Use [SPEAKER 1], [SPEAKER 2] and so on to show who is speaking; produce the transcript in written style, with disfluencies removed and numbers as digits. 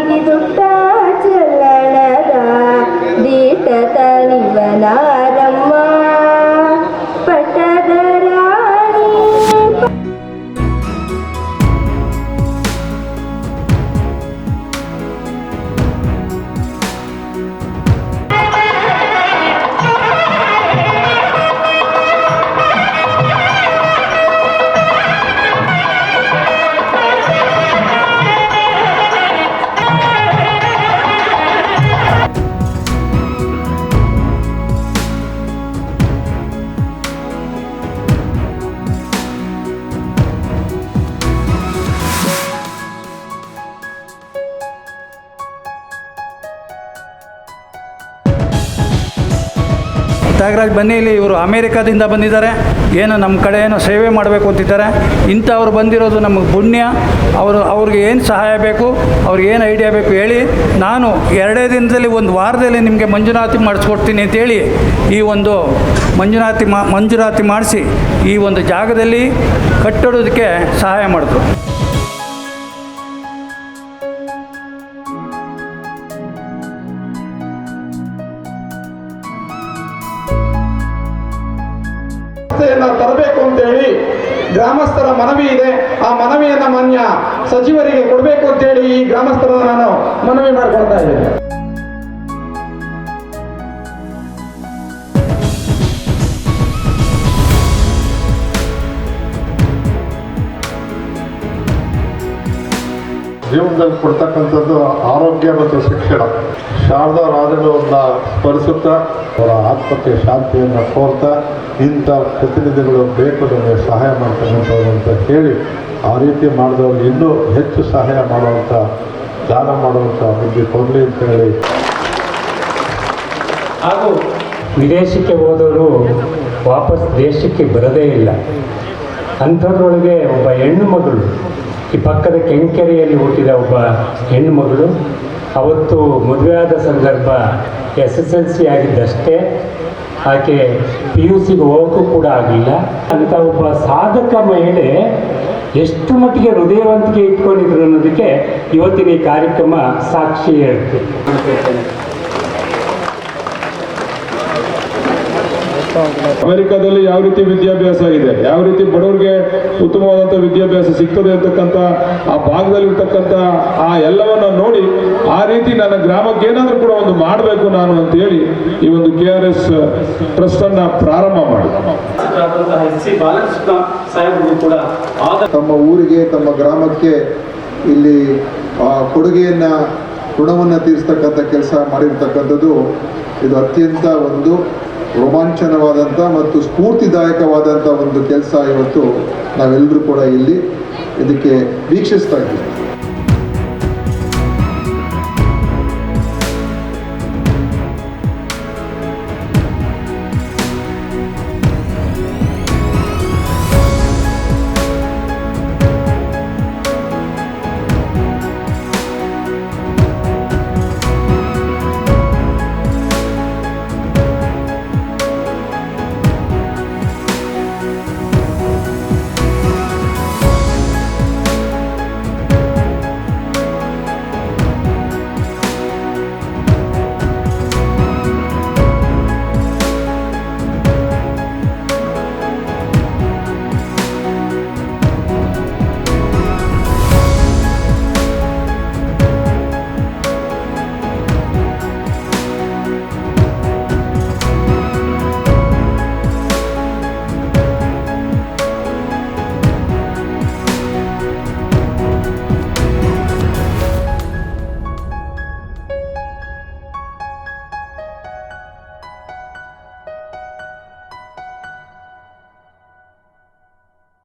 [SPEAKER 1] ದಿಗಿದುಟ್ಟ ಚಲ್ಲಣದ ದೀಟ ತಣಿವನಾರಮ್ಮ ಪಟದ ರಾಣಿ.
[SPEAKER 2] ತ್ಯಾಗರಾಜ್ ಬನ್ನಿ, ಇಲ್ಲಿ ಇವರು ಅಮೇರಿಕಾದಿಂದ ಬಂದಿದ್ದಾರೆ, ಏನು ನಮ್ಮ ಕಡೆ ಏನೋ ಸೇವೆ ಮಾಡಬೇಕು ಅಂತಿದ್ದಾರೆ. ಇಂಥವ್ರು ಬಂದಿರೋದು ನಮಗೆ ಪುಣ್ಯ. ಅವ್ರಿಗೆ ಏನು ಸಹಾಯ ಬೇಕು, ಅವ್ರಿಗೆ ಏನು ಐಡಿಯಾ ಬೇಕು ಹೇಳಿ, ನಾನು 2 ದಿನದಲ್ಲಿ 1 ವಾರದಲ್ಲಿ ನಿಮಗೆ ಮಂಜೂರಾತಿ ಮಾಡಿಸ್ಕೊಡ್ತೀನಿ ಅಂತೇಳಿ ಈ ಒಂದು ಮಂಜೂರಾತಿ ಮಾಡಿಸಿ ಈ ಒಂದು ಜಾಗದಲ್ಲಿ ಕಟ್ಟಡೋದಕ್ಕೆ ಸಹಾಯ ಮಾಡಿದ್ರು.
[SPEAKER 3] ತರಬೇಕು ಅಂತೇಳಿ ಗ್ರಾಮಸ್ಥರ ಮನವಿ ಇದೆ. ಆ ಮನವಿಯನ್ನು ಮಾನ್ಯ ಸಚಿವರಿಗೆ ಕೊಡಬೇಕು ಅಂತೇಳಿ ಈ ಗ್ರಾಮಸ್ಥರ ನಾನು ಮನವಿ ಮಾಡಿಕೊಡ್ತಾ ಇದ್ದೇನೆ.
[SPEAKER 4] ಜೀವನದಲ್ಲಿ ಕೊಡ್ತಕ್ಕಂಥದ್ದು ಆರೋಗ್ಯ ಮತ್ತು ಶಿಕ್ಷಣ. ಶಾರದಾ ರಾಜನವ್ರನ್ನ ಸ್ಮರಿಸುತ್ತಾ ಅವರ ಆತ್ಮಕ್ಕೆ ಶಾಂತಿಯನ್ನು ಕೋರ್ತಾ ಇಂಥ ಪ್ರತಿನಿಧಿಗಳು ಬೇಕು ನಮಗೆ ಸಹಾಯ ಮಾಡ್ತಕ್ಕಂಥವ್ರು ಅಂತ ಹೇಳಿ ಆ ರೀತಿ ಮಾಡಿದವ್ರಿಗೆ ಇನ್ನೂ ಹೆಚ್ಚು ಸಹಾಯ ಮಾಡುವಂಥ ದಾನ ಮಾಡುವಂಥ ಬುದ್ಧಿ ಕೊಡಲಿ ಅಂತ ಹೇಳಿ.
[SPEAKER 5] ಹಾಗೂ ವಿದೇಶಕ್ಕೆ ಹೋದವರು ವಾಪಸ್ ದೇಶಕ್ಕೆ ಬರದೇ ಇಲ್ಲ. ಅಂಥದ್ರೊಳಗೆ ಒಬ್ಬ ಹೆಣ್ಣು ಮಗಳು, ಈ ಪಕ್ಕದ ಕೆಂಕೆರೆಯಲ್ಲಿ ಹುಟ್ಟಿದ ಒಬ್ಬ ಹೆಣ್ಣು ಮಗಳು ಅವತ್ತು ಮದುವೆಯಾದ ಸಂದರ್ಭ SSLC ಆಗಿದ್ದಷ್ಟೇ, ಆಕೆ PUCಗೆ ಹೋಗೋಕ್ಕೂ ಕೂಡ ಆಗಲಿಲ್ಲ. ಅಂತ ಒಬ್ಬ ಸಾಧಕ ಮಹಿಳೆ ಎಷ್ಟು ಮಟ್ಟಿಗೆ ಹೃದಯವಂತಿಕೆ ಇಟ್ಕೊಂಡಿದ್ರು ಅನ್ನೋದಕ್ಕೆ ಇವತ್ತಿನ ಈ ಕಾರ್ಯಕ್ರಮ ಸಾಕ್ಷಿ ಹೇಳ್ತೀವಿ.
[SPEAKER 3] ಅಮೆರಿಕದಲ್ಲಿ ಯಾವ ರೀತಿ ವಿದ್ಯಾಭ್ಯಾಸ ಇದೆ, ಯಾವ ರೀತಿ ಬಡವರಿಗೆ ಉತ್ತಮವಾದಂಥ ವಿದ್ಯಾಭ್ಯಾಸ ಸಿಗ್ತದೆ ಅಂತಕ್ಕಂಥ ಆ ಭಾಗದಲ್ಲಿರ್ತಕ್ಕಂಥ ಆ ಎಲ್ಲವನ್ನ ನೋಡಿ ಆ ರೀತಿ ನನ್ನ ಗ್ರಾಮಕ್ಕೆ ಏನಾದರೂ ಕೂಡ ಒಂದು ಮಾಡಬೇಕು ನಾನು ಅಂತೇಳಿ ಈ ಒಂದು KRS ಟ್ರಸ್ಟ್ ಅನ್ನ ಪ್ರಾರಂಭ ಮಾಡಿ
[SPEAKER 6] ತಮ್ಮ ಊರಿಗೆ ತಮ್ಮ ಗ್ರಾಮಕ್ಕೆ ಇಲ್ಲಿ ಕೊಡುಗೆಯನ್ನ ಋಣವನ್ನು ತೀರಿಸ್ತಕ್ಕಂಥ ಕೆಲಸ ಮಾಡಿರ್ತಕ್ಕಂಥದ್ದು ಇದು ಅತ್ಯಂತ ಒಂದು ರೋಮಾಂಚನವಾದಂಥ ಮತ್ತು ಸ್ಫೂರ್ತಿದಾಯಕವಾದಂಥ ಒಂದು ಕೆಲಸ ಇವತ್ತು ನಾವೆಲ್ಲರೂ ಕೂಡ ಇಲ್ಲಿ ಇದಕ್ಕೆ ವೀಕ್ಷಿಸ್ತಾ ಇದ್ದೀವಿ.